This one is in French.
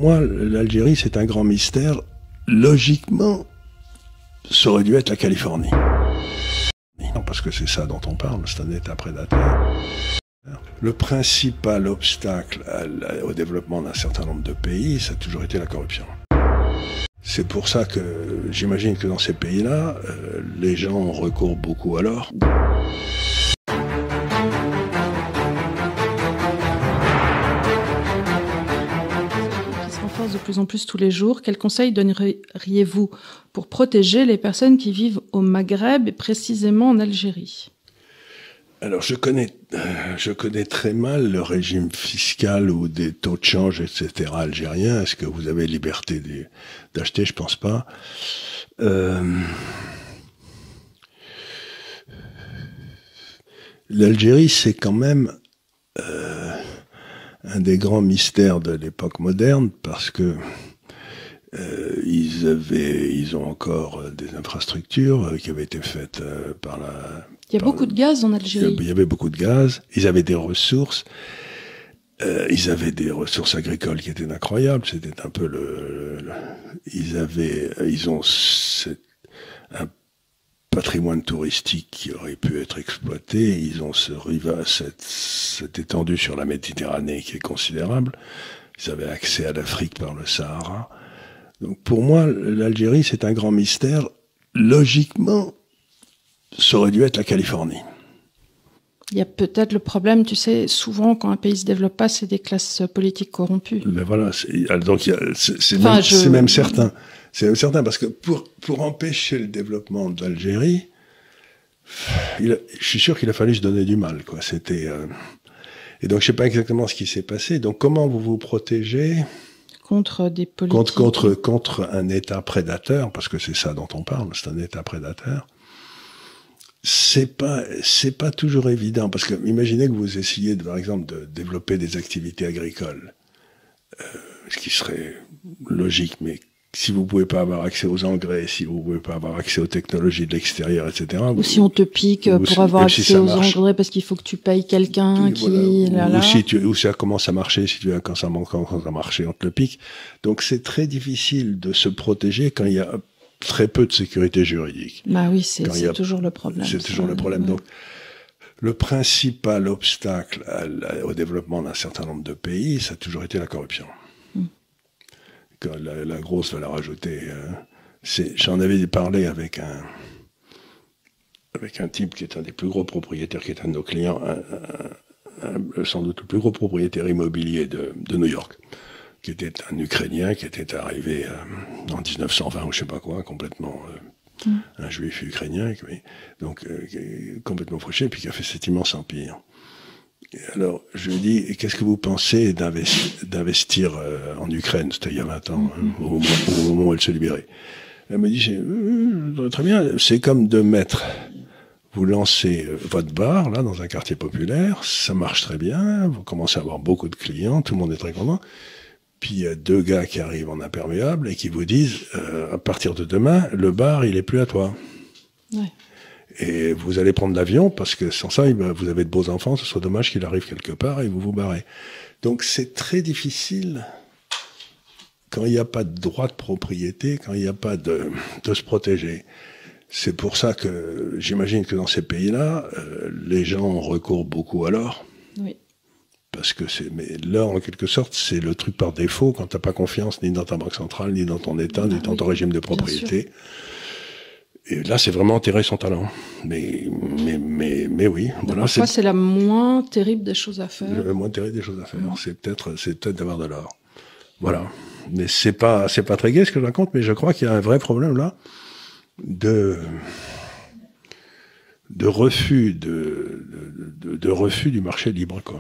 Moi, l'Algérie, c'est un grand mystère. Logiquement, ça aurait dû être la Californie. Non, parce que c'est ça dont on parle, c'est un État prédateur. Le principal obstacle au développement d'un certain nombre de pays, ça a toujours été la corruption. C'est pour ça que j'imagine que dans ces pays-là, les gens recourent beaucoup à l'or. De plus en plus tous les jours, quels conseils donneriez-vous pour protéger les personnes qui vivent au Maghreb et précisément en Algérie? Alors je connais très mal le régime fiscal ou des taux de change, etc. algériens. Est-ce que vous avez liberté d'acheter? Je pense pas. L'Algérie, c'est quand même un des grands mystères de l'époque moderne, parce que ils ont encore des infrastructures qui avaient été faites par la... Il y a beaucoup de gaz en Algérie. Il y avait beaucoup de gaz, ils avaient des ressources, agricoles qui étaient incroyables, c'était un peu ils ont un patrimoine touristique qui aurait pu être exploité. Ils ont cette étendue sur la Méditerranée qui est considérable. Ils avaient accès à l'Afrique par le Sahara. Donc pour moi, l'Algérie, c'est un grand mystère. Logiquement, ça aurait dû être la Californie. Il y a peut-être le problème, tu sais, souvent quand un pays se développe pas, c'est des classes politiques corrompues. Ben voilà, donc c'est même certain. C'est même certain, parce que pour empêcher le développement de l'Algérie, je suis sûr qu'il a fallu se donner du mal, quoi. Et donc je sais pas exactement ce qui s'est passé. Donc comment vous vous protégez contre des politiques, contre un État prédateur, parce que c'est ça dont on parle, c'est un État prédateur. C'est pas toujours évident, parce que imaginez que vous essayez, par exemple, de développer des activités agricoles, ce qui serait logique, mais si vous pouvez pas avoir accès aux engrais, si vous pouvez pas avoir accès aux technologies de l'extérieur, etc. Ou si on te pique pour avoir accès aux engrais parce qu'il faut que tu payes quelqu'un qui... Ou ça commence à marcher, quand ça a marché, on te le pique. Donc c'est très difficile de se protéger quand il y a très peu de sécurité juridique. Bah oui, c'est toujours le problème. C'est toujours le problème. Ouais. Donc, le principal obstacle au développement d'un certain nombre de pays, ça a toujours été la corruption. La grosse valeur ajoutée. J'en avais parlé avec un type qui est un des plus gros propriétaires, qui est un de nos clients, sans doute le plus gros propriétaire immobilier de New York, qui était un Ukrainien, qui était arrivé en 1920 ou je sais pas quoi, complètement un juif ukrainien, donc complètement fauché, puis qui a fait cet immense empire. Et alors, je lui dis, qu'est-ce que vous pensez d'investir en Ukraine? C'était il y a 20 ans, au moment où elle se libérait. Elle me dit, très bien, c'est comme vous lancez votre bar, là, dans un quartier populaire, ça marche très bien, vous commencez à avoir beaucoup de clients, tout le monde est très content. Puis il y a deux gars qui arrivent en imperméable et qui vous disent, à partir de demain, le bar, il est plus à toi. Ouais. Et vous allez prendre l'avion, parce que sans ça, vous avez de beaux enfants, ce serait dommage qu'il arrive quelque part et vous vous barrez. Donc c'est très difficile, quand il n'y a pas de droit de propriété, quand il n'y a pas de se protéger. C'est pour ça que j'imagine que dans ces pays-là, les gens recourent beaucoup à l'or. Oui. Parce que mais l'or, en quelque sorte, c'est le truc par défaut quand t'as pas confiance ni dans ta banque centrale, ni dans ton État, ni dans ton régime de propriété. Et là, c'est vraiment enterrer son talent. Mais oui. Voilà, parfois, c'est la moins terrible des choses à faire. Le moins terrible des choses à faire. C'est peut-être d'avoir de l'or. Voilà. Mais c'est pas très gai ce que je raconte, mais je crois qu'il y a un vrai problème là de refus du marché libre, quoi.